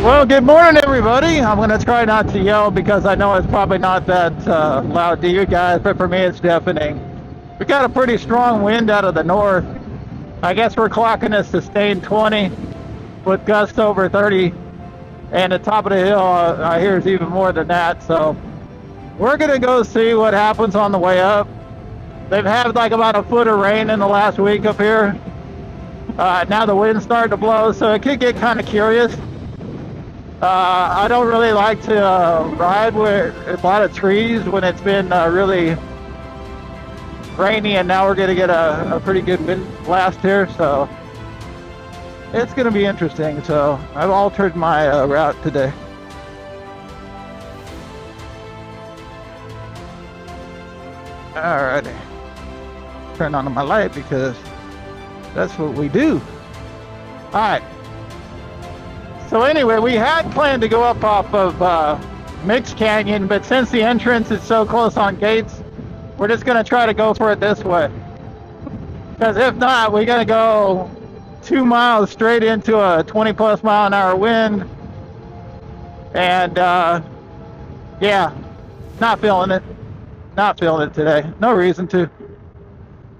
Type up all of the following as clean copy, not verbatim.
Well, good morning, everybody. I'm going to try not to yell because I know it's probably not that loud to you guys, but for me, it's deafening. We got a pretty strong wind out of the north. I guess we're clocking a sustained 20 with gusts over 30, and the top of the hill, I hear is even more than that. So we're going to go see what happens on the way up. They've had like about a foot of rain in the last week up here. Now the wind's starting to blow, so it could get kind of curious. I don't really like to ride with a lot of trees when it's been really rainy, and now we're going to get a pretty good wind blast here, so it's going to be interesting. So I've altered my route today. Alrighty, turn on my light because that's what we do. Alright. So anyway, we had planned to go up off of Mix Canyon, but since the entrance is so close on Gates, we're just going to try to go for it this way. Because if not, we're going to go 2 miles straight into a 20+ mile an hour wind. And yeah, not feeling it. Not feeling it today. No reason to.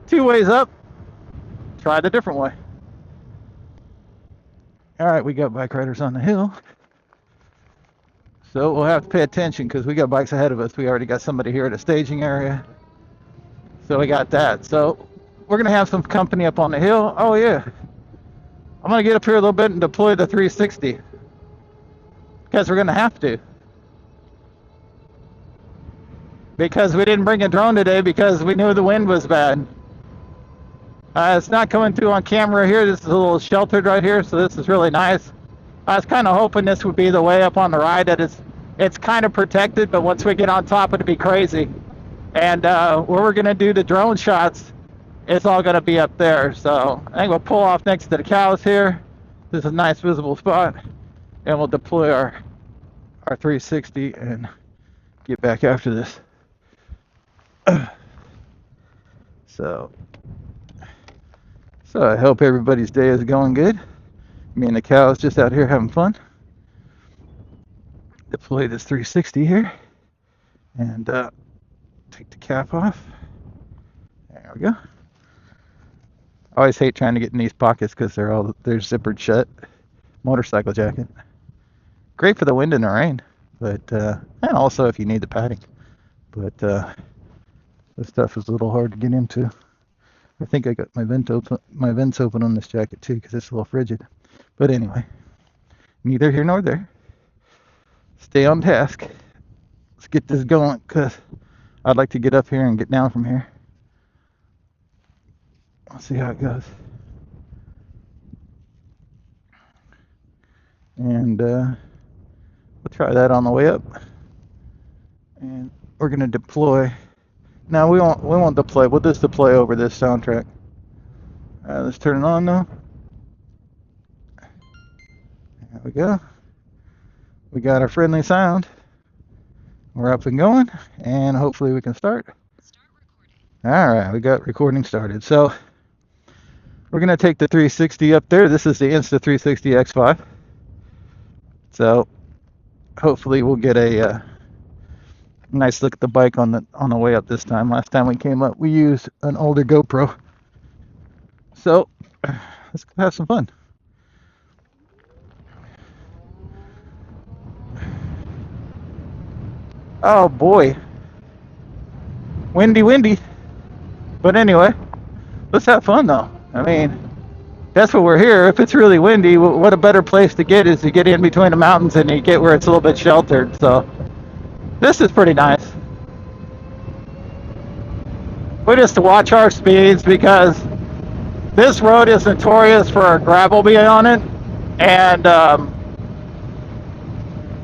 2 ways up. Try the different way. All right, we got bike riders on the hill, so we'll have to pay attention because we got bikes ahead of us. We already got somebody here at a staging area, so we got that. So we're gonna have some company up on the hill. Oh yeah, I'm gonna get up here a little bit and deploy the 360 because we're gonna have to, because we didn't bring a drone today because we knew the wind was bad. It's not coming through on camera here. This is a little sheltered right here, so this is really nice. I was kind of hoping this would be the way up on the ride, that it's kind of protected, but once we get on top, it'd be crazy. And where we're going to do the drone shots, it's all going to be up there. So I think we'll pull off next to the cows here. This is a nice visible spot. And we'll deploy our 360 and get back after this. So I hope everybody's day is going good. Me and the cows just out here having fun. Deploy this 360 here and take the cap off. There we go. I always hate trying to get in these pockets because they're zippered shut. Motorcycle jacket. Great for the wind and the rain, but and also if you need the padding. But this stuff is a little hard to get into. I think I got my vents open on this jacket too because it's a little frigid. But anyway, neither here nor there. Stay on task. Let's get this going because I'd like to get up here and get down from here. Let's see how it goes. And we'll try that on the way up. And we're going to deploy. Now we won't deploy. We'll just deploy over this soundtrack. Let's turn it on now. There we go. We got our friendly sound. We're up and going, and hopefully we can start. All right, we got recording started. So we're gonna take the 360 up there. This is the Insta360 X5. So hopefully we'll get a nice look at the bike on the way up this time. Last time we came up, we used an older GoPro. So let's have some fun. Oh boy, windy. But anyway, let's have fun though. I mean, that's what we're here. If it's really windy, what a better place to get is to get in between the mountains and you get where it's a little bit sheltered. So this is pretty nice. We just watch our speeds because this road is notorious for gravel being on it, and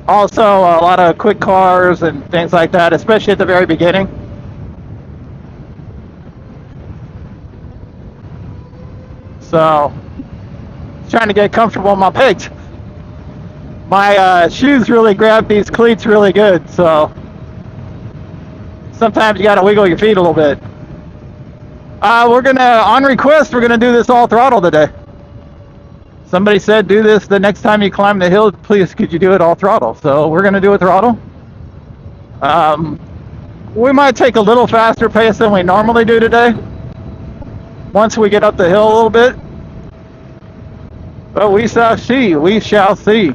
also a lot of quick cars and things like that, especially at the very beginning. So, trying to get comfortable on my pegs. My shoes really grab these cleats really good, so sometimes you gotta wiggle your feet a little bit. We're gonna, on request, we're gonna do this all throttle today. Somebody said do this the next time you climb the hill, please could you do it all throttle? So we're going to do it throttle. We might take a little faster pace than we normally do today once we get up the hill a little bit. But we shall see. We shall see.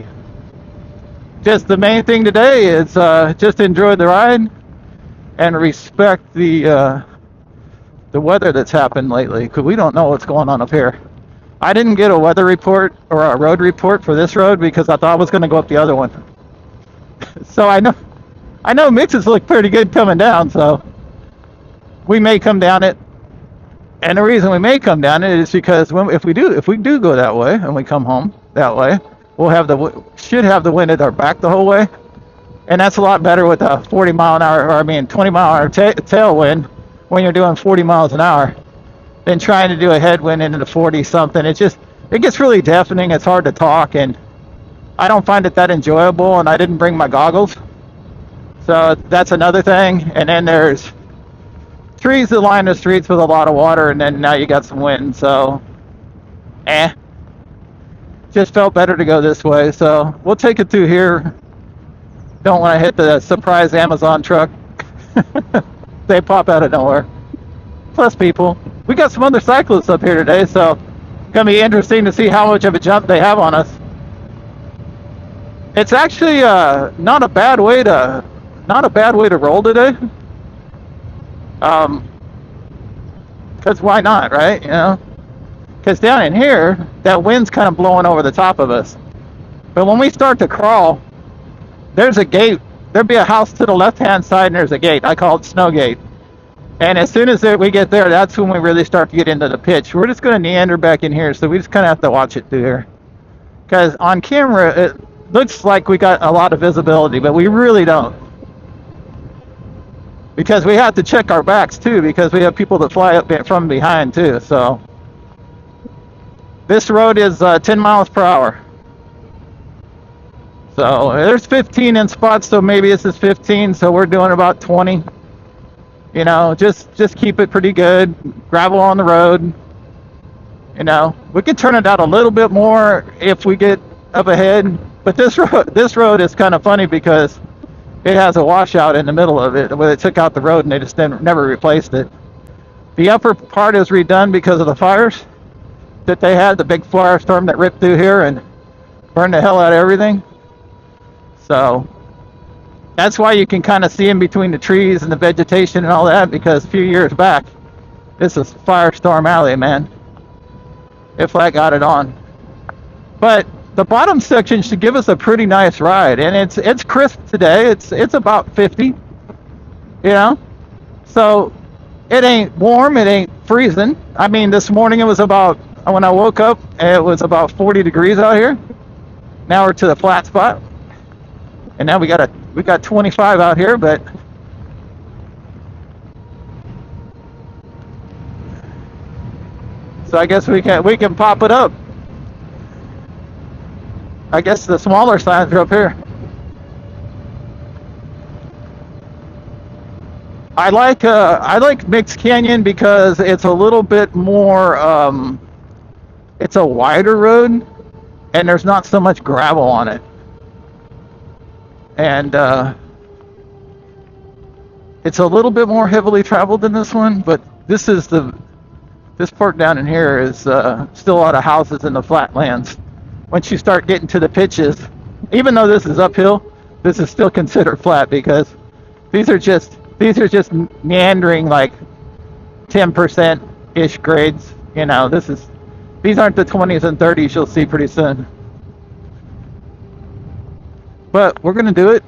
Just the main thing today is just enjoy the ride and respect the weather that's happened lately, because we don't know what's going on up here. I didn't get a weather report or a road report for this road because I thought I was going to go up the other one. So I know mixes look pretty good coming down, so we may come down it. And the reason we may come down it is because if we do go that way and we come home that way, should have the wind at our back the whole way, and that's a lot better with a 40 mile an hour, or I mean 20 mile an hour tailwind when you're doing 40 miles an hour, than trying to do a headwind into the 40 something. It gets really deafening. It's hard to talk, and I don't find it that enjoyable. And I didn't bring my goggles, so that's another thing. And then there's trees that line the streets with a lot of water, and then now you got some wind. So, just felt better to go this way. So we'll take it through here. Don't want to hit the surprise Amazon truck. They pop out of nowhere. Plus people. We got some other cyclists up here today, so it's gonna be interesting to see how much of a jump they have on us. It's actually not a bad way to roll today. Because why not, right? You know, because down in here, that wind's kind of blowing over the top of us. But when we start to crawl, there's a gate. There'd be a house to the left-hand side, and there's a gate. I call it Snow Gate. And as soon as we get there, that's when we really start to get into the pitch. We're just going to neander back in here, so we just kind of have to watch it through here. Because on camera, it looks like we got a lot of visibility, but we really don't. Because we have to check our backs, too, because we have people that fly up from behind, too. So this road is 10 miles per hour. So there's 15 in spots, so maybe this is 15, so we're doing about 20. You know, just keep it pretty good. Gravel on the road. You know, we can turn it out a little bit more if we get up ahead. But this road is kind of funny because it has a washout in the middle of it where they took out the road and they just never replaced it. The upper part is redone because of the fires that they had, the big firestorm that ripped through here and burned the hell out of everything. So that's why you can kind of see in between the trees and the vegetation and all that, because a few years back, this is Firestorm Alley, man. If I got it on. But the bottom section should give us a pretty nice ride, and it's crisp today. It's about 50, you know. So it ain't warm, it ain't freezing. I mean, this morning it was about, when I woke up, it was about 40 degrees out here. Now we're to the flat spot. And now we got 25 out here, but so I guess we can pop it up. I guess the smaller signs are up here. I like Mixed Canyon because it's a little bit more it's a wider road and there's not so much gravel on it. And it's a little bit more heavily traveled than this one, but this part down in here is still a lot of houses in the flatlands. Once you start getting to the pitches, even though this is uphill, this is still considered flat because these are just meandering like 10% ish grades. You know, these aren't the 20s and 30s you'll see pretty soon. But we're going to do it.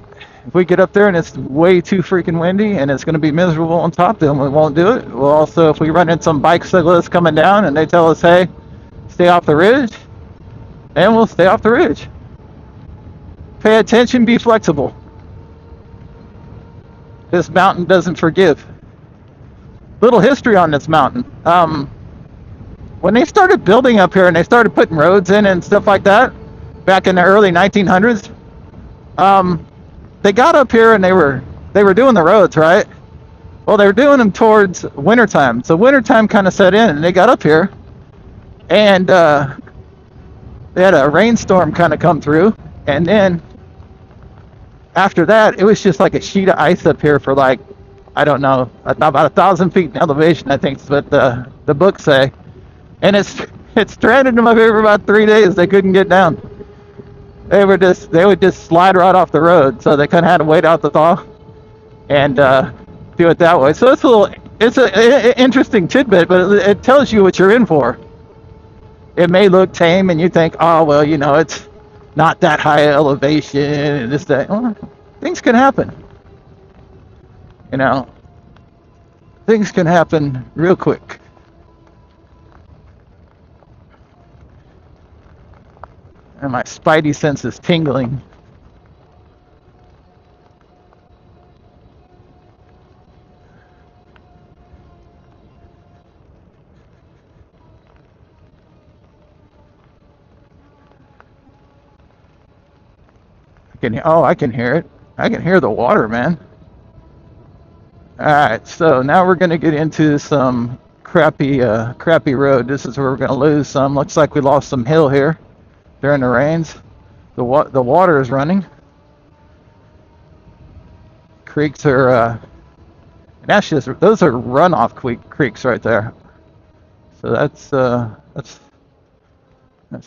If we get up there and it's way too freaking windy and it's going to be miserable on top, then we won't do it. We'll also, if we run into some bike cyclists coming down and they tell us, hey, stay off the ridge, then we'll stay off the ridge. Pay attention, be flexible. This mountain doesn't forgive. Little history on this mountain. When they started building up here and they started putting roads in and stuff like that, back in the early 1900s, they got up here and they were doing the roads, right? Well, they were doing them towards wintertime. So wintertime kind of set in and they got up here and they had a rainstorm kind of come through, and then after that, it was just like a sheet of ice up here for like, I don't know, about 1,000 feet in elevation, I think is what the books say. And it stranded them up here for about 3 days. They couldn't get down. They would just slide right off the road. So they kind of had to wait out the thaw and do it that way. So it's an interesting tidbit, but it tells you what you're in for. It may look tame, and you think, oh well, it's not that high elevation and this that. Well, things can happen. You know, things can happen real quick. And my spidey sense is tingling. I can hear it. I can hear the water, man. Alright, so now we're going to get into some crappy road. This is where we're going to lose some. Looks like we lost some hill here during the rains. The water is running. Creeks are, and actually those are runoff creeks right there. So that's a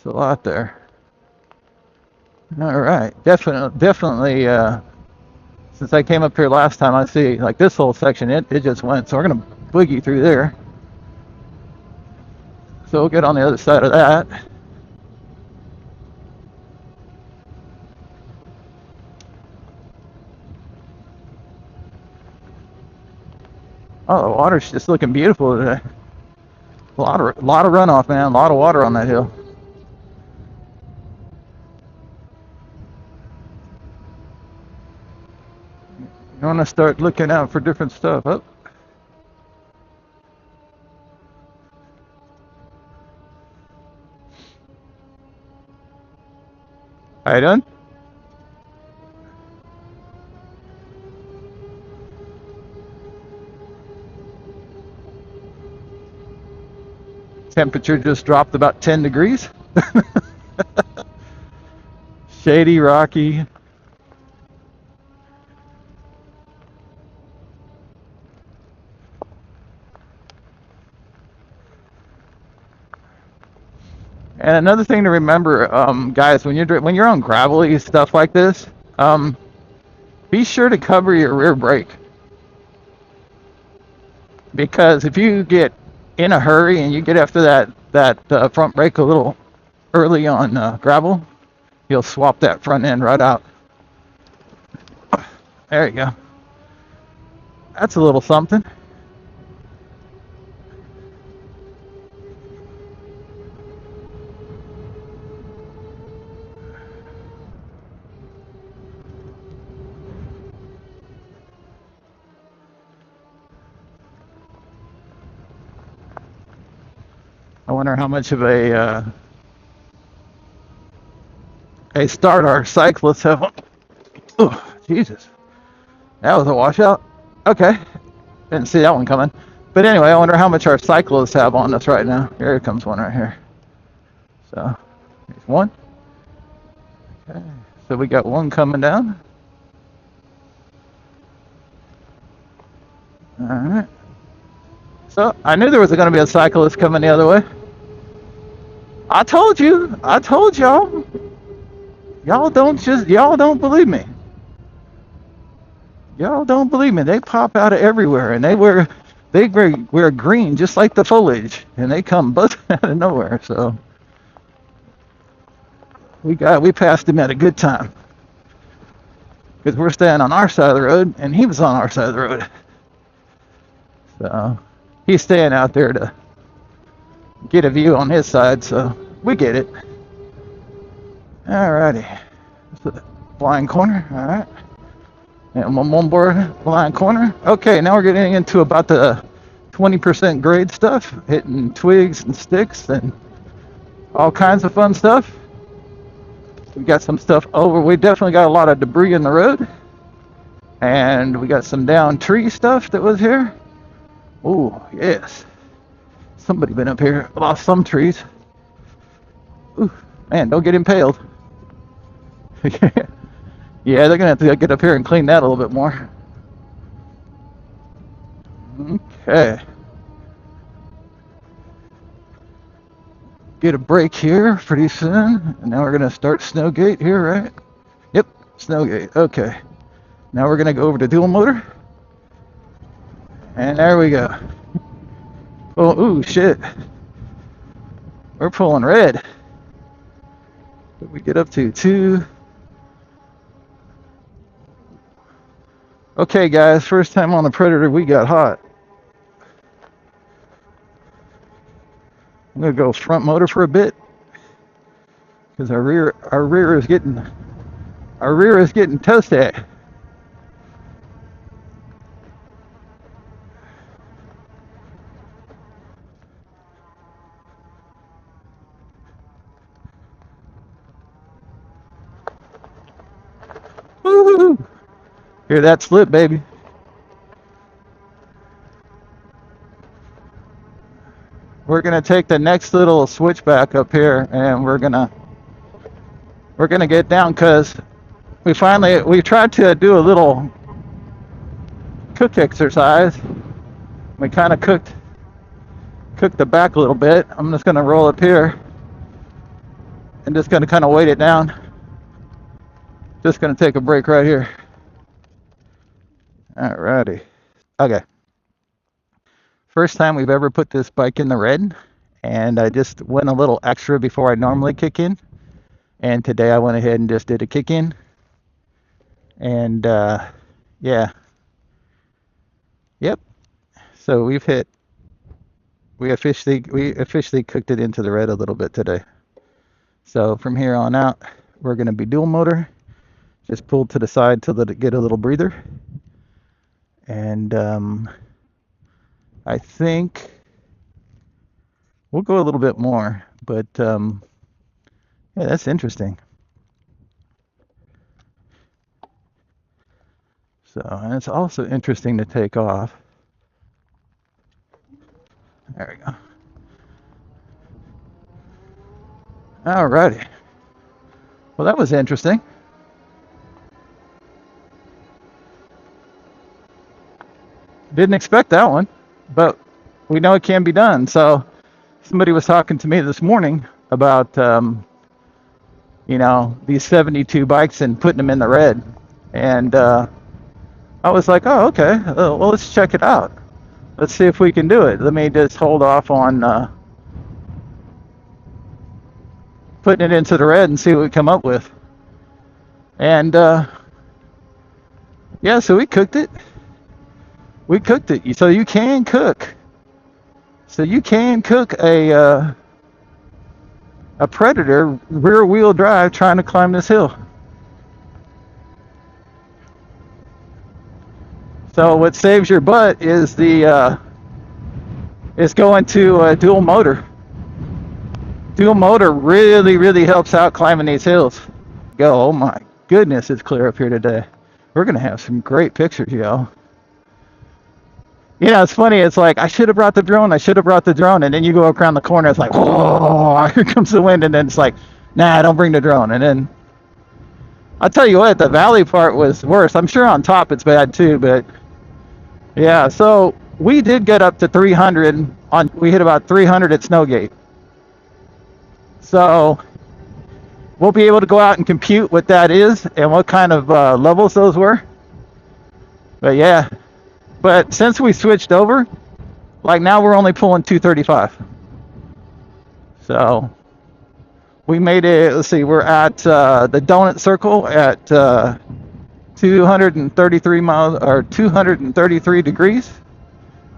lot there. All right, definitely. Since I came up here last time, I see like this whole section, it just went. So we're gonna boogie through there. So we'll get on the other side of that. Oh, the water's just looking beautiful today. A lot of runoff, man. A lot of water on that hill. You want to start looking out for different stuff. Oh. How you doing? Temperature just dropped about 10 degrees. Shady, rocky. And another thing to remember, guys, when you're on gravelly stuff like this, be sure to cover your rear brake, because if you get in a hurry and you get after that front brake a little early on gravel, you'll swap that front end right out. There you go. That's a little something. I wonder how much of a start our cyclists have. Oh, Jesus. That was a washout. Okay. Didn't see that one coming. But anyway, I wonder how much our cyclists have on us right now. Here comes one right here. So, here's one. Okay. So we got one coming down. Alright. So, I knew there was going to be a cyclist coming the other way. I told y'all. Y'all don't believe me. Y'all don't believe me. They pop out of everywhere, and they wear green just like the foliage, and they come buzzing out of nowhere. So we passed him at a good time, because we're staying on our side of the road, and he was on our side of the road. So he's staying out there to get a view on his side, so we get it. Alrighty. Blind corner, alright. And one more blind corner. Okay, now we're getting into about the 20% grade stuff, hitting twigs and sticks and all kinds of fun stuff. We got some stuff over. We definitely got a lot of debris in the road. And we got some down tree stuff that was here. Oh, yes. Somebody been up here, lost some trees. Ooh, Man, don't get impaled. Yeah, they're gonna have to get up here and clean that a little bit more. Okay. Get a break here pretty soon. And now we're gonna start Snowgate here, right? Yep, Snowgate. Okay. Now we're gonna go over to dual motor. And there we go. Oh, ooh, shit. We're pulling red. What did we get up to? 2. Okay, guys, first time on the Predator, we got hot. I'm gonna go front motor for a bit because our rear is getting toasty. Woo-hoo-hoo. Hear that slip, baby? We're gonna take the next little switchback up here, and we're gonna get down because we tried to do a little cook exercise. We kind of cooked the back a little bit. I'm just gonna roll up here and just gonna kind of weight it down. Just gonna take a break right here. Alrighty. Okay. First time we've ever put this bike in the red, and I just went a little extra before I normally kick in. And today I went ahead and just did a kick in. And yeah. Yep. So we officially cooked it into the red a little bit today. So from here on out, we're gonna be dual motor. Just pulled to the side to let it get a little breather. And I think we'll go a little bit more, but yeah, that's interesting. So, and it's also interesting to take off. There we go. Alrighty. Well, that was interesting. Didn't expect that one, but we know it can be done. So somebody was talking to me this morning about, these 72 bikes and putting them in the red. And I was like, oh, okay. Well, let's check it out. Let's see if we can do it. Let me just hold off on putting it into the red and see what we come up with. And yeah, so we cooked it. So you can cook. So you can cook a Predator rear wheel drive trying to climb this hill. So what saves your butt is going to dual motor. Dual motor really helps out climbing these hills. Go, oh my goodness, it's clear up here today. We're gonna have some great pictures, y'all. It's funny. It's like, I should have brought the drone. And then you go around the corner. It's like, whoa, here comes the wind. And then it's like, nah, don't bring the drone. And then I'll tell you what, the valley part was worse. I'm sure on top it's bad too. But yeah, so we did get up to 300. We hit about 300 at Snowgate. So we'll be able to go out and compute what that is and what kind of levels those were. But yeah. But since we switched over, like now we're only pulling 235. So we made it, let's see, we're at the donut circle at 233 miles or 233 degrees.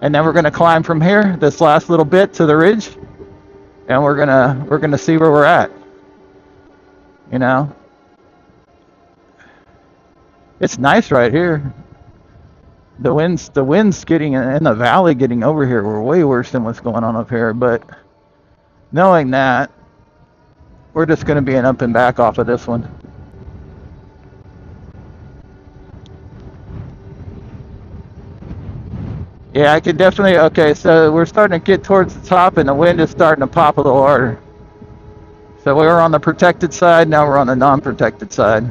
And then we're gonna climb from here, this last little bit to the ridge. And we're gonna see where we're at. It's nice right here. The winds getting in the valley getting over here were way worse than what's going on up here. But knowing that, we're just going to be an up and back off of this one. Yeah, I could definitely. Okay, so we're starting to get towards the top, and the wind is starting to pop a little harder. So we were on the protected side, now we're on the non-protected side.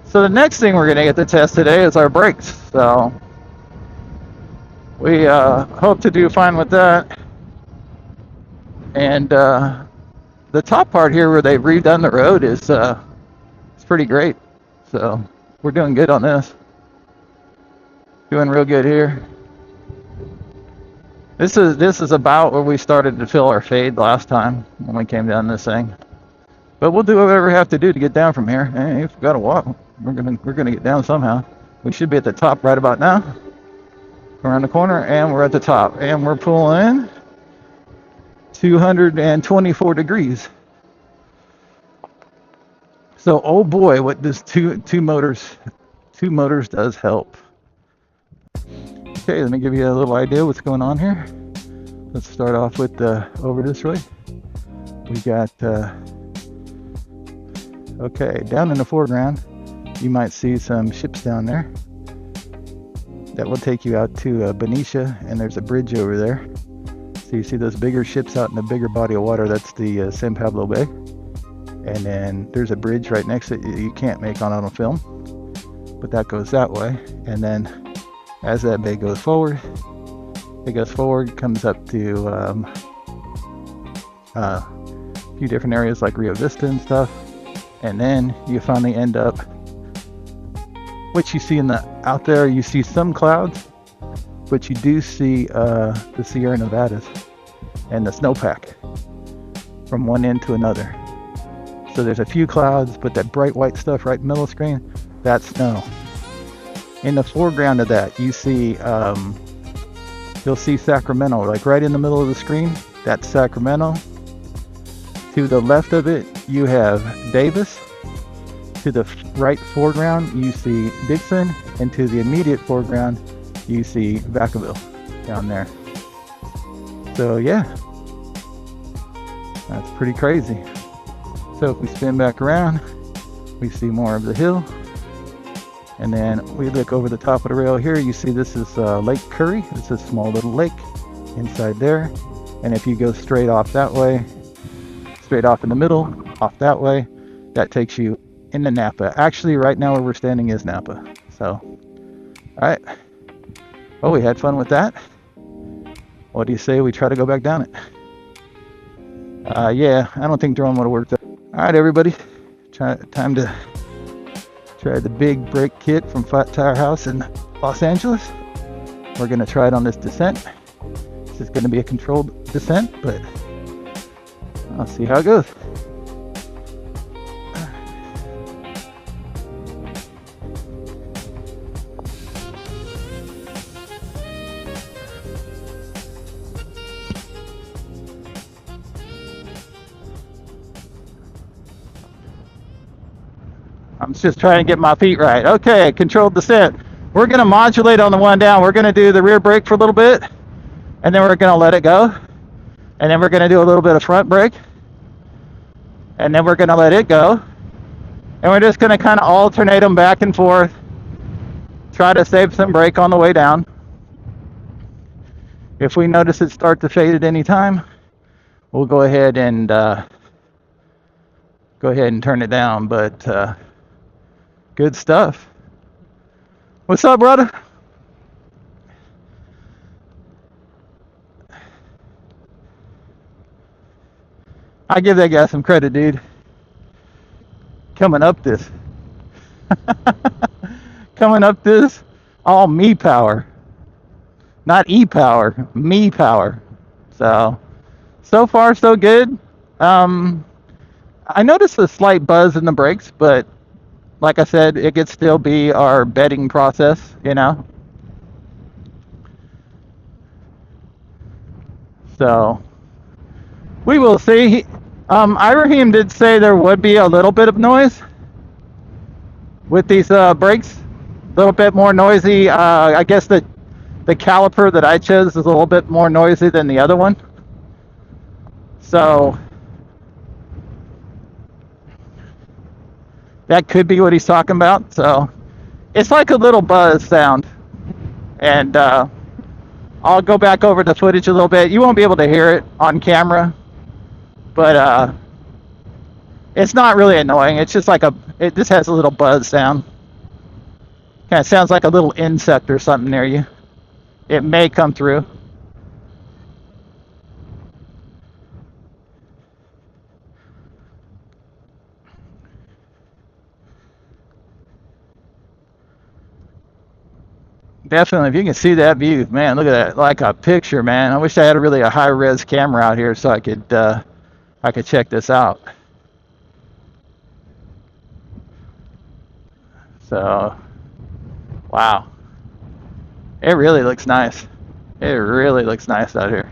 So the next thing we're going to get to test today is our brakes. So we hope to do fine with that. And the top part here where they've redone the road is it's pretty great. So we're doing good on this. Doing real good here. This is about where we started to fill our fade last time when we came down this thing. But we'll do whatever we have to do to get down from here. Hey, if we've got to walk, we're gonna get down somehow. We should be at the top right about now. Around the corner, and we're at the top, and we're pulling 224 degrees. So, oh boy, what this two motors does help. Okay, let me give you a little idea what's going on here. Let's start off with over this way. We got okay, down in the foreground, you might see some ships down there. That will take you out to Benicia, and there's a bridge over there. So you see those bigger ships out in the bigger body of water. That's the San Pablo Bay. And then there's a bridge right next to it you can't make on film, but that goes that way. And then as that bay goes forward, comes up to a few different areas like Rio Vista and stuff. And then you finally end up, what you see out there, you see some clouds, but you do see the Sierra Nevadas and the snowpack from one end to another. So there's a few clouds, but that bright white stuff right in the middle of the screen, that's snow. In the foreground of that, you see, you'll see Sacramento, like right in the middle of the screen. That's Sacramento. To the left of it, you have Davis. To the right foreground, you see Dixon, and to the immediate foreground, you see Vacaville down there. So yeah, that's pretty crazy. So if we spin back around, we see more of the hill. And then we look over the top of the rail here, you see this is Lake Curry. It's a small little lake inside there. And if you go straight off that way, straight off in the middle, off that way, that takes you into Napa. Actually, right now where we're standing is Napa. So, all right. Well, we had fun with that. What do you say we try to go back down it? Yeah, I don't think drone would have worked. All right, everybody. Time to try the big brake kit from Flat Tire House in Los Angeles. We're going to try it on this descent. This is going to be a controlled descent, but I'll see how it goes. I'm just trying to get my feet right. Okay, controlled descent. We're going to modulate on the one down. We're going to do the rear brake for a little bit, and then we're going to let it go. And then we're going to do a little bit of front brake, and then we're going to let it go. And we're just going to kind of alternate them back and forth. Try to save some brake on the way down. If we notice it start to fade at any time, we'll go ahead and turn it down. But good stuff. What's up, brother? I give that guy some credit, dude. Coming up this. All me power. Not e-power, me power. So far so good. I noticed a slight buzz in the brakes, but like I said, it could still be our bedding process, you know. So we will see. Ibrahim did say there would be a little bit of noise with these brakes. A little bit more noisy. I guess the caliper that I chose is a little bit more noisy than the other one. So that could be what he's talking about. So it's like a little buzz sound. And I'll go back over the footage a little bit. You won't be able to hear it on camera, But it's not really annoying. It's just like it just has a little buzz sound. Kind of sounds like a little insect or something near you. It may come through. Definitely, if you can see that view, man, look at that, like a picture, man. I wish I had a high res camera out here so I could check this out. So, wow, it really looks nice. It really looks nice out here.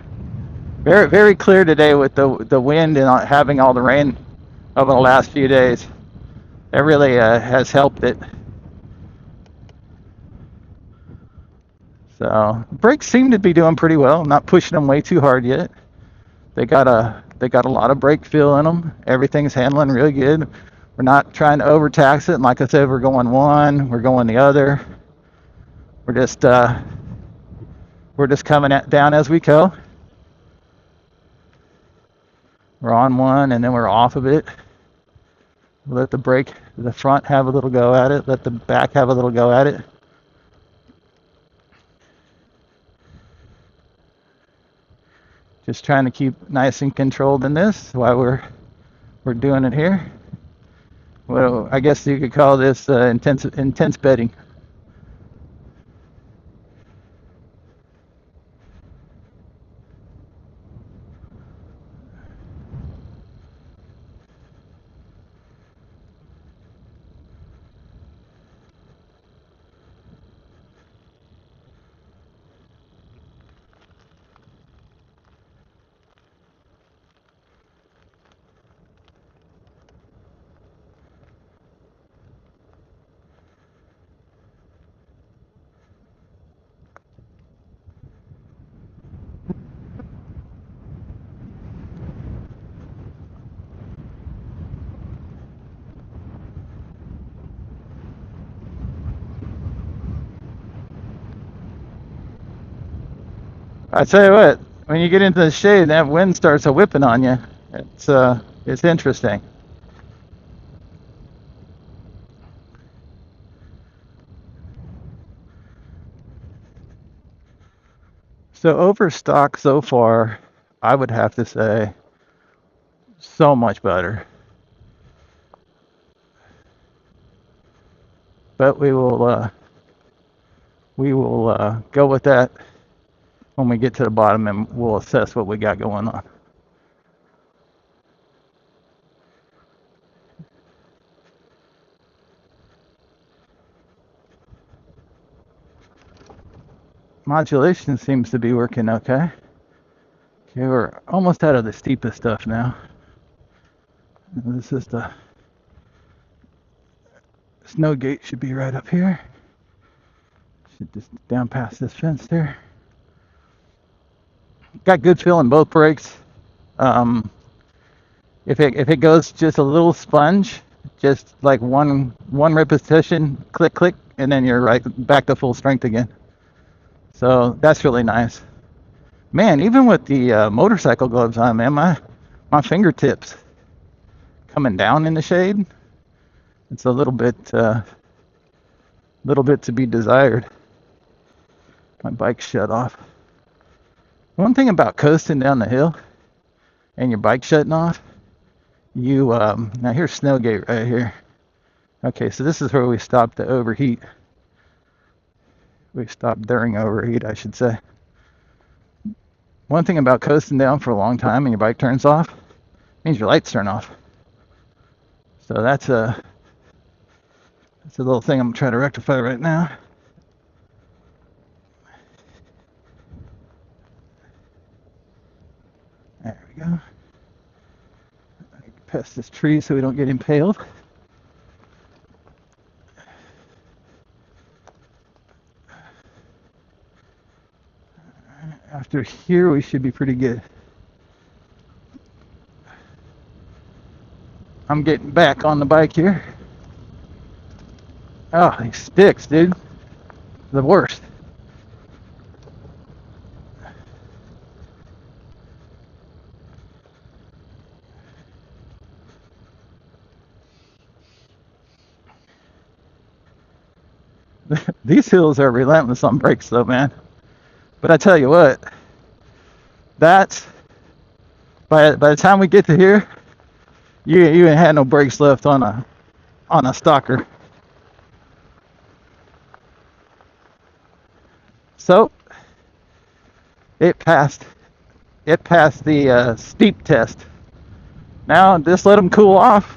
Very clear today with the wind and having all the rain over the last few days. It really has helped it. So brakes seem to be doing pretty well. I'm not pushing them way too hard yet. They got a lot of brake feel in them. Everything's handling really good. We're not trying to overtax it. And like I said, we're going one, we're going the other. We're just coming down as we go. We're on one and then we're off of it. Let the front have a little go at it. Let the back have a little go at it. Just trying to keep nice and controlled in this while we're doing it here. Well, I guess you could call this intense bedding. I tell you what, when you get into the shade and that wind starts a whipping on you, it's interesting. So overstock so far, I would have to say, so much better. But we will go with that when we get to the bottom, and we'll assess what we got going on. Modulation seems to be working okay. Okay, we're almost out of the steepest stuff now. This is the snow gate, should be right up here. Should just down past this fence there. Got good feel in both brakes. If it goes just a little sponge, just like one repetition, click click, and then you're right back to full strength again. So that's really nice. Man, even with the motorcycle gloves on, man, my fingertips coming down in the shade, it's a little bit to be desired. My bike's shut off. One thing about coasting down the hill and your bike shutting off, now here's Snowgate right here. Okay, so this is where we stopped to overheat. We stopped during overheat, I should say. One thing about coasting down for a long time and your bike turns off means your lights turn off. So that's a little thing I'm trying to rectify right now. There we go. Past this tree so we don't get impaled. After here, we should be pretty good. I'm getting back on the bike here. Oh, these sticks, dude. The worst. These hills are relentless on brakes, though, man. But I tell you what, that's by the time we get to here, you ain't had no brakes left on a stalker. So it passed the steep test. Now just let them cool off,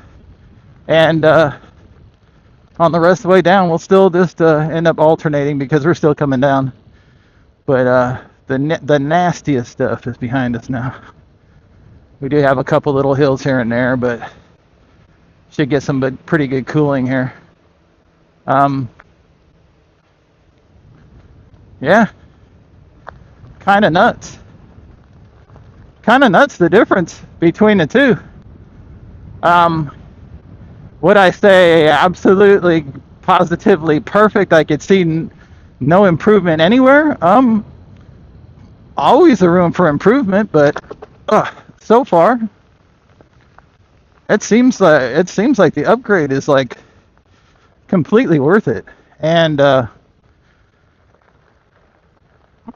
and on the rest of the way down, we'll still just end up alternating because we're still coming down. But the nastiest stuff is behind us now. We do have a couple little hills here and there, but should get some pretty good cooling here. Yeah, kind of nuts. Kind of nuts the difference between the two. Would I say absolutely, positively perfect? I could see no improvement anywhere. Always a room for improvement, but so far, it seems like the upgrade is like completely worth it. And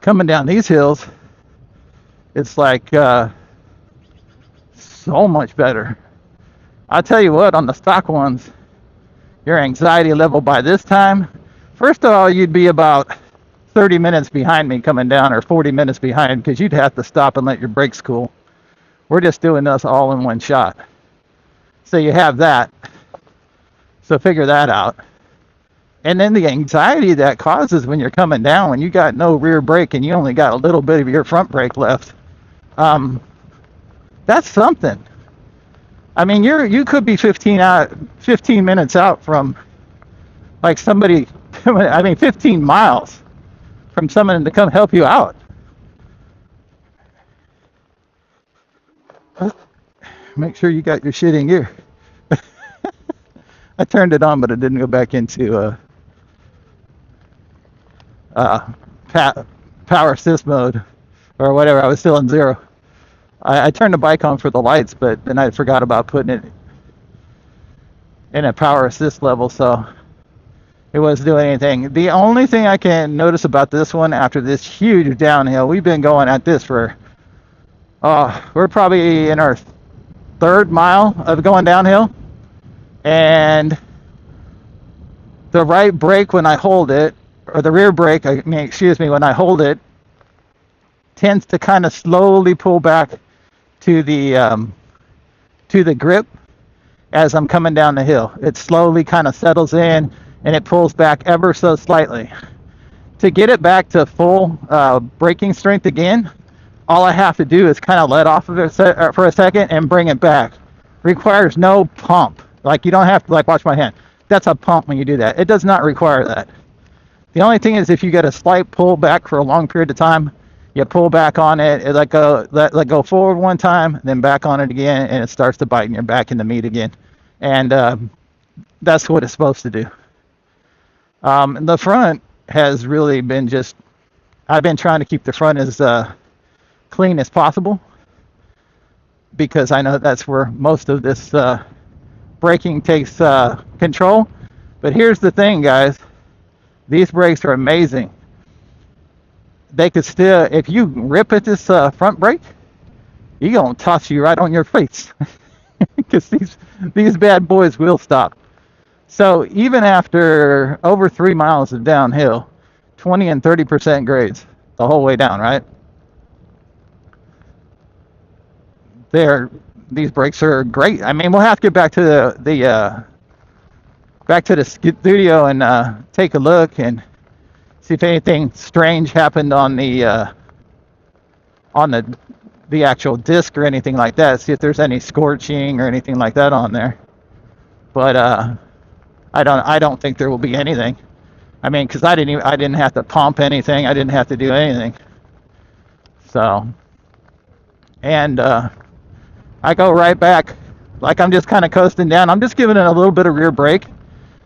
coming down these hills, it's like so much better. I'll tell you what, on the stock ones, your anxiety level by this time, first of all, you'd be about 30 minutes behind me coming down, or 40 minutes behind, because you'd have to stop and let your brakes cool. We're just doing this all in one shot. So you have that. So figure that out. And then the anxiety that causes when you're coming down, when you got no rear brake and you only got a little bit of your front brake left, that's something. I mean, you could be 15 minutes out from like somebody, 15 miles from someone to come help you out. Make sure you got your shit in gear. I turned it on, but it didn't go back into power assist mode or whatever. I was still in zero. I turned the bike on for the lights, but then I forgot about putting it in a power assist level, so it wasn't doing anything. The only thing I can notice about this one, after this huge downhill, we've been going at this for, we're probably in our third mile of going downhill, and the right brake when I hold it, or the rear brake, when I hold it, tends to kind of slowly pull back to the grip as I'm coming down the hill. It slowly kind of settles in and it pulls back ever so slightly. To get it back to full braking strength again, all I have to do is kind of let off of it for a second and bring it back. Requires no pump. Like, you don't have to, like, watch my hand. That's a pump when you do that. It does not require that. The only thing is if you get a slight pull back for a long period of time, you pull back on it, let go forward one time, then back on it again, and it starts to bite and you're back in the meat again. And that's what it's supposed to do. The front has really been I've been trying to keep the front as clean as possible, because I know that's where most of this braking takes control. But here's the thing, guys. These brakes are amazing. They could still, if you rip at this front brake, you're going to toss you right on your face. Because these bad boys will stop. So even after over 3 miles of downhill, 20 and 30% grades the whole way down, right? These brakes are great. I mean, we'll have to get back to the studio and take a look and see if anything strange happened on the actual disc or anything like that. See if there's any scorching or anything like that on there. But I don't think there will be anything. I mean, because I didn't have to pump anything. I didn't have to do anything. So, and I go right back, like I'm just kind of coasting down. I'm just giving it a little bit of rear brake.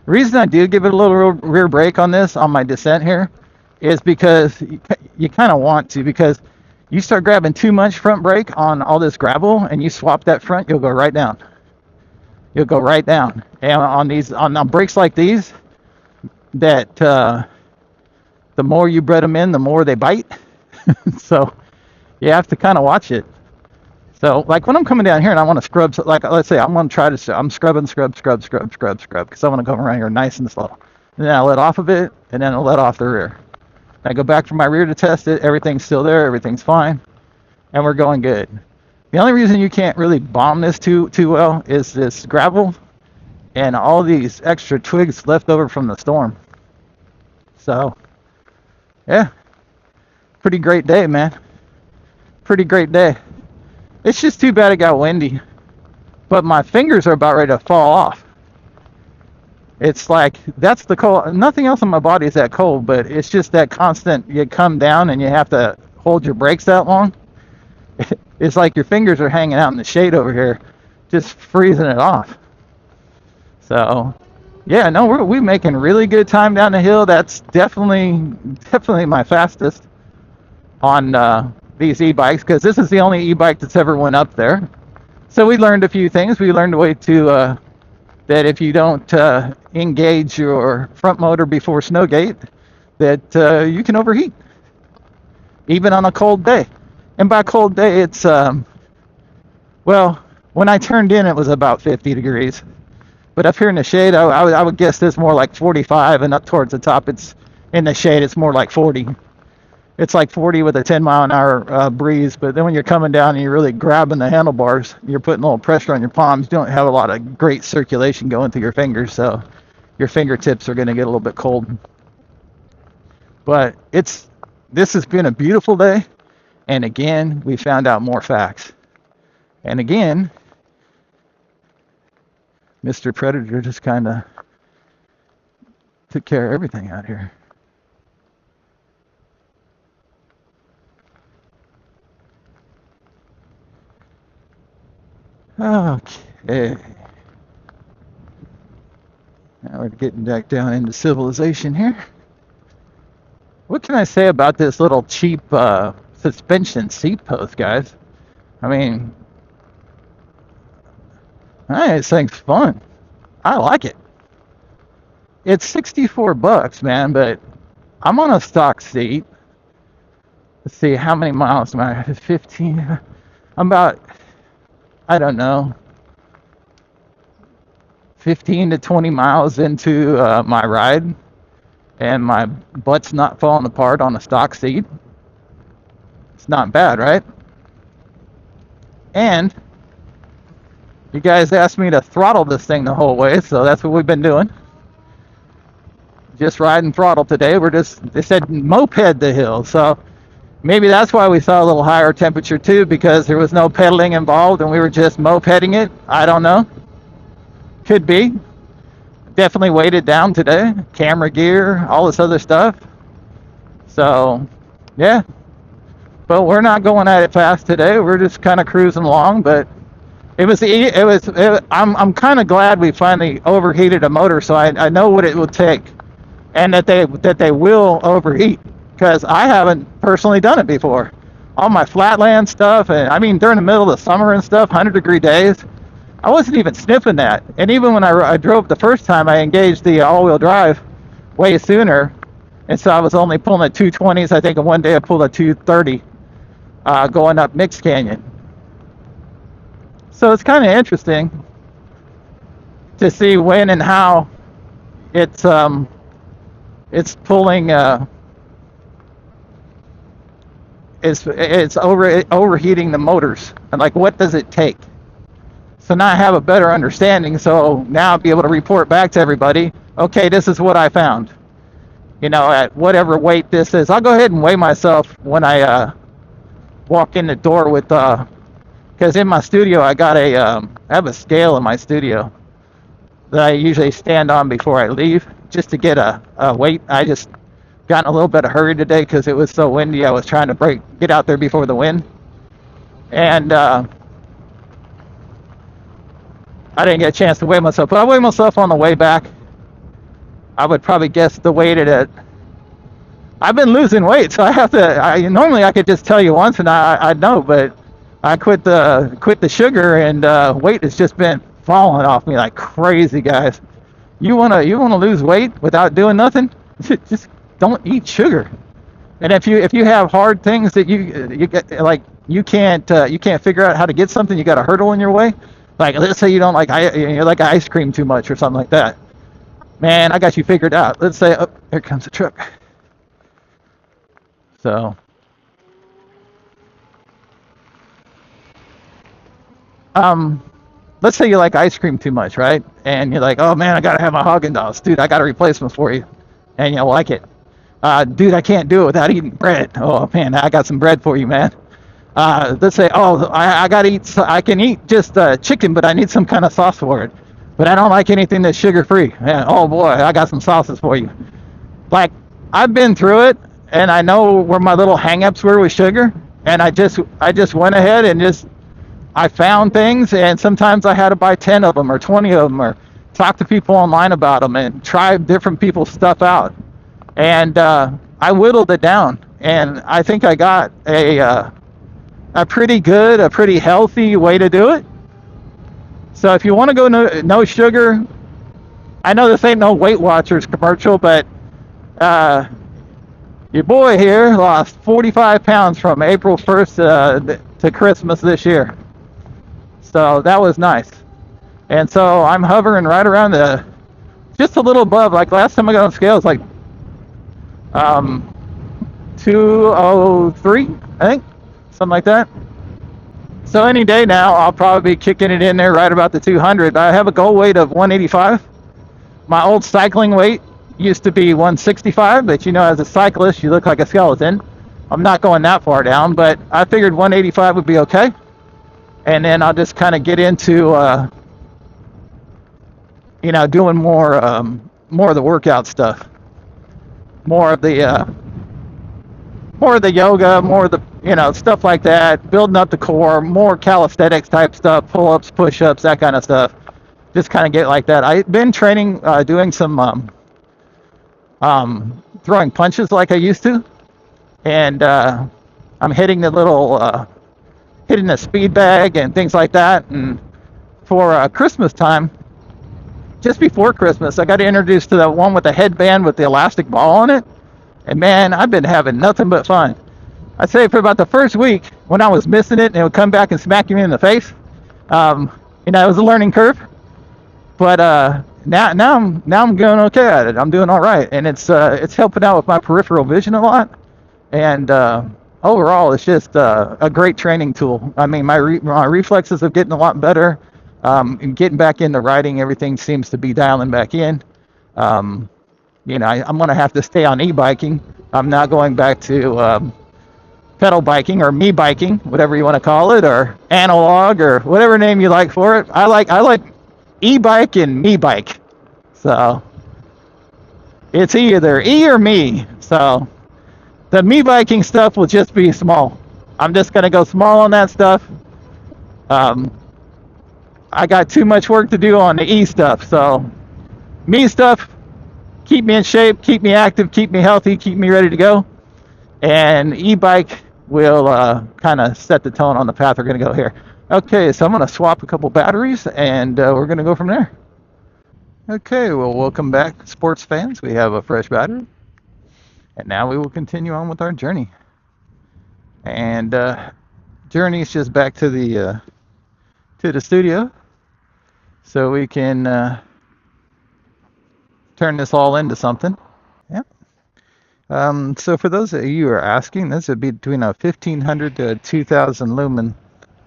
The reason I do give it a little rear brake on this, on my descent here, is because you kind of want to, because you start grabbing too much front brake on all this gravel and you swap that front, you'll go right down. You'll go right down. And on brakes like these, that the more you bred them in, the more they bite. So you have to kind of watch it. So like when I'm coming down here and I want to scrub, like let's say I'm going to try to, I'm scrubbing, scrub, because I want to go around here nice and slow. And then I let off of it, and then I let off the rear. I go back for my rear to test it. Everything's still there. Everything's fine, and we're going good. The only reason you can't really bomb this too well is this gravel and all these extra twigs left over from the storm. So yeah, pretty great day, man. Pretty great day. It's just too bad it got windy, but my fingers are about ready to fall off. It's like, that's the cold. Nothing else on my body is that cold, but it's just that constant, you come down and you have to hold your brakes that long. It's like your fingers are hanging out in the shade over here, just freezing it off. So yeah, no, we're making really good time down the hill. That's definitely my fastest on these e-bikes, because this is the only e-bike that's ever went up there. So we learned a few things. We learned a way to that if you don't engage your front motor before snowgate, that you can overheat, even on a cold day. And by cold day, it's well, when I turned in, it was about 50 degrees. But up here in the shade, I would guess this more like 45, and up towards the top, it's in the shade, it's more like 40. It's like 40 with a 10-mile-an-hour breeze, but then when you're coming down and you're really grabbing the handlebars, you're putting a little pressure on your palms. You don't have a lot of great circulation going through your fingers, so your fingertips are going to get a little bit cold. But this has been a beautiful day, and again, we found out more facts. And again, Mr. Predator just kind of took care of everything out here. Okay. Now we're getting back down into civilization here. What can I say about this little cheap suspension seat post, guys? I mean, this thing's fun. I like it. It's 64 bucks, man, but I'm on a stock seat. Let's see, how many miles am I? 15. I'm about, I don't know, 15 to 20 miles into my ride, and my butt's not falling apart on a stock seat. It's not bad, right? And you guys asked me to throttle this thing the whole way, so that's what we've been doing. Just riding throttle today. They said moped the hill, so maybe that's why we saw a little higher temperature too, because there was no pedaling involved and we were just mopeding it. I don't know. Could be. Definitely weighted down today. Camera gear, all this other stuff. So, yeah. But we're not going at it fast today. We're just kind of cruising along. But I'm kind of glad we finally overheated a motor, so I know what it will take, and that they will overheat, because I haven't personally done it before. All my flatland stuff, and I mean during the middle of the summer and stuff, 100-degree days, I wasn't even sniffing that. And even when I drove the first time, I engaged the all-wheel drive way sooner, and so I was only pulling at 220s. I think in one day I pulled a 230 going up Mixed Canyon. So it's kind of interesting to see when and how it's pulling. It's overheating the motors, and like, what does it take? So now I have a better understanding. So now I'll be able to report back to everybody. Okay, this is what I found. At whatever weight this is, I'll go ahead and weigh myself when I walk in the door with. Because in my studio, I have a scale in my studio that I usually stand on before I leave, just to get a weight. I just got in a little bit of hurry today because it was so windy. I was trying to get out there before the wind, and I didn't get a chance to weigh myself. But I weighed myself on the way back. I would probably guess the weight at. I've been losing weight, so I have to. Normally I could just tell you once and I'd know, but I quit the sugar, and weight has just been falling off me like crazy, guys. You wanna lose weight without doing nothing? Just don't eat sugar. And if you have hard things that you get, like you can't figure out how to get something, you got a hurdle in your way. Like let's say you don't like you like ice cream too much or something like that. Man, I got you figured out. Let's say, oh, here comes the truck. So, um, let's say you like ice cream too much, right? And you're like, oh man, I gotta have my Haagen-Dazs, dude. I got a replacement for you, and you like it. Dude, I can't do it without eating bread. Oh man, I got some bread for you, man. Let's say, oh, I gotta eat. I can eat just chicken, but I need some kind of sauce for it. But I don't like anything that's sugar free. Oh boy, I got some sauces for you. Like I've been through it, and I know where my little hangups were with sugar, and I just went ahead and just I found things, and sometimes I had to buy 10 of them or 20 of them, or talk to people online about them and try different people's stuff out. And I whittled it down, and I think I got a pretty good, a pretty healthy way to do it. So if you want to go no sugar, I know this ain't no Weight Watchers commercial, but uh, your boy here lost 45 pounds from April 1st to Christmas this year. So that was nice. And so I'm hovering right around just a little above. Like last time I got on scales, like um, 203, I think, something like that. So any day now, I'll probably be kicking it in there right about the 200. I have a goal weight of 185. My old cycling weight used to be 165, but you know, as a cyclist, you look like a skeleton. I'm not going that far down, but I figured 185 would be okay. And then I'll just kind of get into, doing more of the workout stuff, more of the yoga, more of the stuff like that, building up the core, more calisthenics type stuff, pull-ups, push-ups, that kind of stuff. Just kind of get like that. I've been training, doing some throwing punches like I used to, and I'm hitting hitting the speed bag and things like that. And for Christmas time, just before Christmas, I got introduced to the one with the headband with the elastic ball on it. And man, I've been having nothing but fun. I'd say for about the first week, when I was missing it and it would come back and smack me in the face, it was a learning curve. But now I'm going okay at it. I'm doing all right, and it's helping out with my peripheral vision a lot. And overall, it's just a great training tool. I mean, my reflexes are getting a lot better. And getting back into riding, everything seems to be dialing back in. I'm going to have to stay on e-biking. I'm not going back to pedal biking or me biking, whatever you want to call it, or analog, or whatever name you like for it. I like e-bike and me bike. So it's either e or me. So the me biking stuff will just be small. I'm just going to go small on that stuff. I got too much work to do on the e stuff. So me stuff, keep me in shape, keep me active, keep me healthy, keep me ready to go. And e-bike will kind of set the tone on the path we're going to go here. Okay, so I'm going to swap a couple batteries, and we're going to go from there. Okay, well, welcome back, sports fans. We have a fresh battery, and now we will continue on with our journey. And journey is just back to the studio, so we can turn this all into something. Yep. So for those of you who are asking, this would be between a 1500 to a 2000 lumen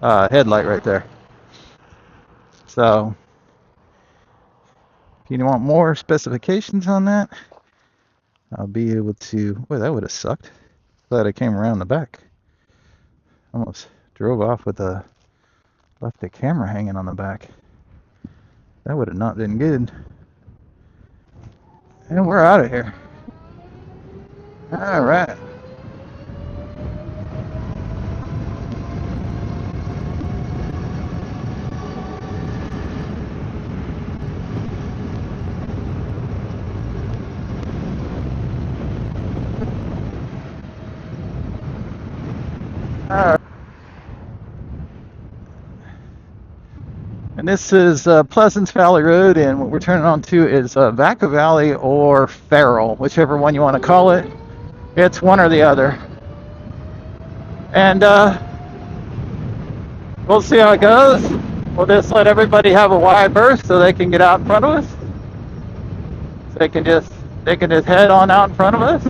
headlight right there. So if you want more specifications on that, I'll be able to. Well, that would have sucked. Glad I came around the back. Almost drove off with left the camera hanging on the back. That would have not been good. And we're out of here. All right. And this is Pleasance Valley Road, and what we're turning on to is Vaca Valley or Farrell, whichever one you want to call it. It's one or the other. And we'll see how it goes. We'll just let everybody have a wide berth so they can get out in front of us. So they can just head on out in front of us.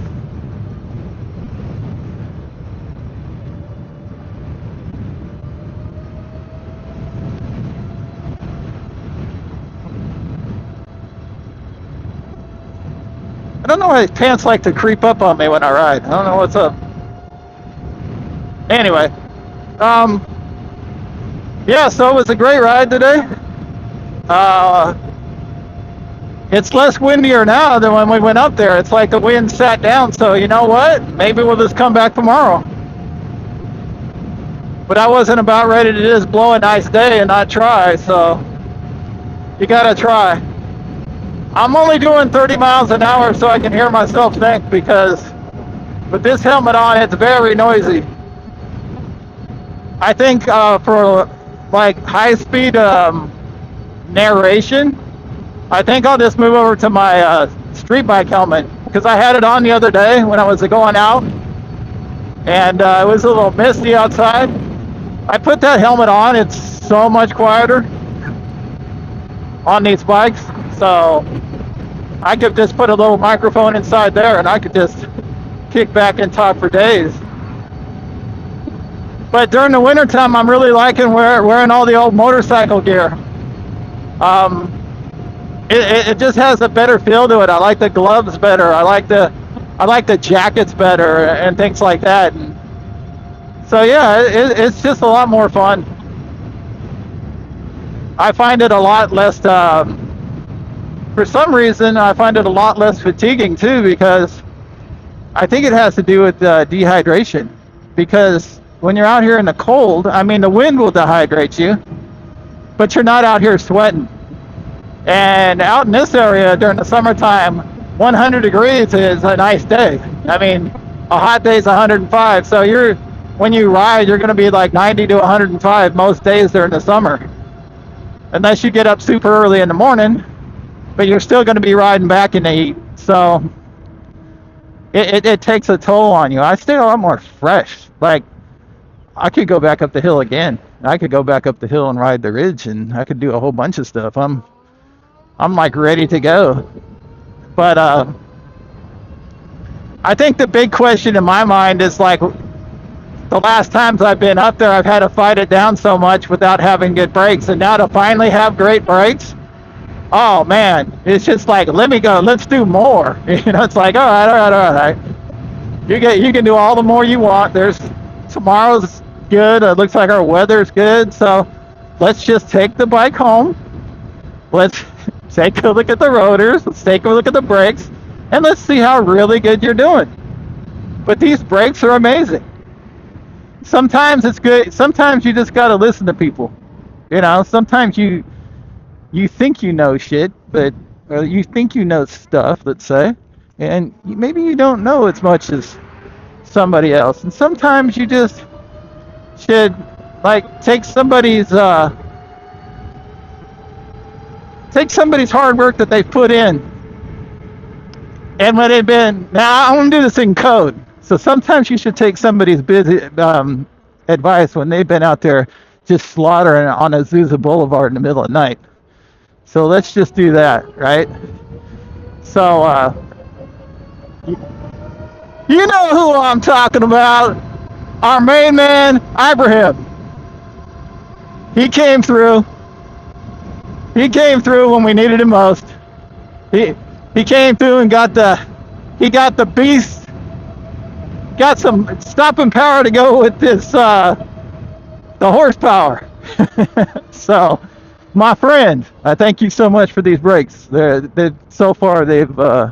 I don't know why these pants like to creep up on me when I ride. I don't know what's up. Anyway, yeah, so it was a great ride today. It's less windier now than when we went up there. It's like the wind sat down, so you know what? Maybe we'll just come back tomorrow. But I wasn't about ready to just blow a nice day and not try, so you gotta try. I'm only doing 30 miles an hour so I can hear myself think, because with this helmet on, it's very noisy. I think for like high-speed narration, I think I'll just move over to my street bike helmet, because I had it on the other day when I was going out, and it was a little misty outside. I put that helmet on, it's so much quieter on these bikes, so I could just put a little microphone inside there and I could just kick back and talk for days. But during the wintertime, I'm really liking wearing all the old motorcycle gear. It just has a better feel to it. I like the gloves better. I like the jackets better and things like that. And so yeah, it's just a lot more fun. I find it a lot less. For some reason, I find it a lot less fatiguing too, because I think it has to do with dehydration. Because when you're out here in the cold, I mean, the wind will dehydrate you, but you're not out here sweating. And out in this area during the summertime, 100 degrees is a nice day. I mean, a hot day is 105. So when you ride, you're going to be like 90 to 105 most days during the summer, unless you get up super early in the morning. But you're still going to be riding back in the heat, so it takes a toll on you. I stay a lot more fresh. Like, I could go back up the hill again. I could go back up the hill and ride the ridge, and I could do a whole bunch of stuff. I'm like ready to go. But I think the big question in my mind is, like, the last times I've been up there, I've had to fight it down so much without having good brakes, and now to finally have great brakes, oh man, it's just like, let me go, let's do more. You know, it's like, all right. You can do all the more you want. Tomorrow's good. It looks like our weather's good, so let's just take the bike home. Let's take a look at the rotors. Let's take a look at the brakes, and let's see how really good you're doing. But these brakes are amazing. Sometimes it's good. Sometimes you just gotta listen to people. You know, sometimes you think you know shit, but you think you know stuff, let's say, and maybe you don't know as much as somebody else. And sometimes you just should, like, take somebody's hard work that they've put in, and when they've been, now I want to do this in code, so sometimes you should take somebody's advice when they've been out there just slaughtering on Azusa Boulevard in the middle of the night. So let's just do that, right? So, you know who I'm talking about. Our main man, Ibrahim. He came through. He came through when we needed him most. He came through and got the beast. Got some stopping power to go with this, the horsepower. So, my friend, I thank you so much for these brakes. So far they've really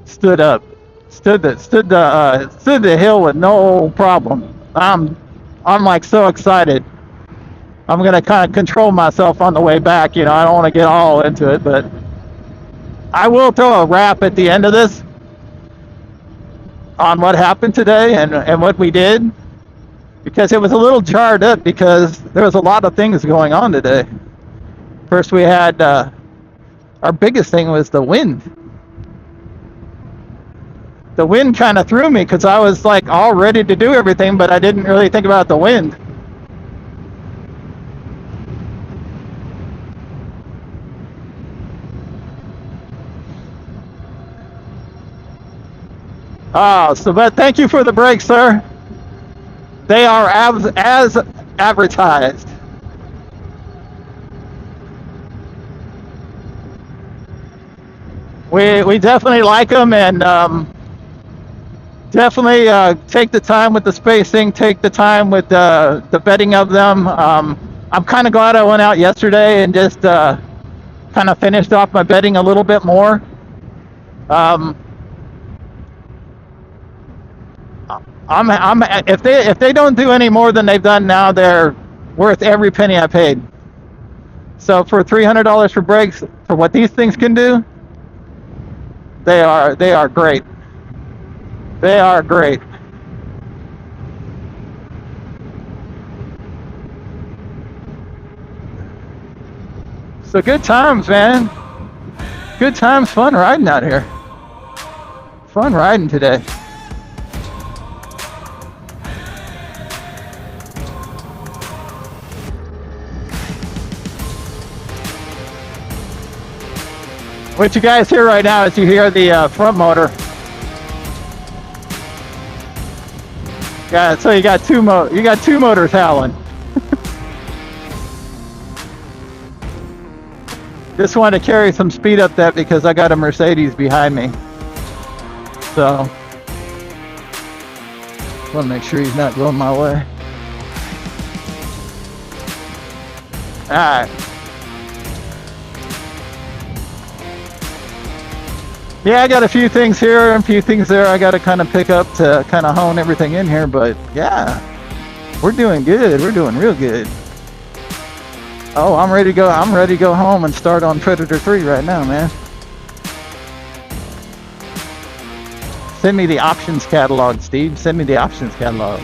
stood the hill with no problem. I'm like so excited. I'm gonna kind of control myself on the way back. You know, I don't want to get all into it, but I will throw a wrap at the end of this on what happened today and what we did. because it was a little jarred up because there was a lot of things going on today. First, we had our biggest thing was the wind. The wind kind of threw me because I was like all ready to do everything, but I didn't really think about the wind. Oh, so but thank you for the break, sir. They are as advertised. We definitely like them, and definitely take the time with the spacing, take the time with the bedding of them. I'm kind of glad I went out yesterday and just kind of finished off my bedding a little bit more. If they don't do any more than they've done now, they're worth every penny I paid. So for $300 for brakes, for what these things can do, they are great. They are great. So good times, man. Good times, fun riding out here. Fun riding today. What you guys hear right now is you hear the front motor. Yeah, so you got two motors howling. Just wanted to carry some speed up that because I got a Mercedes behind me. So want to make sure he's not going my way. All right. Yeah, I got a few things here and a few things there I got to kind of pick up to kind of hone everything in here, but yeah, we're doing good. We're doing real good. Oh, I'm ready to go. I'm ready to go home and start on Predator 3 right now, man. Send me the options catalog, Steve. Send me the options catalog.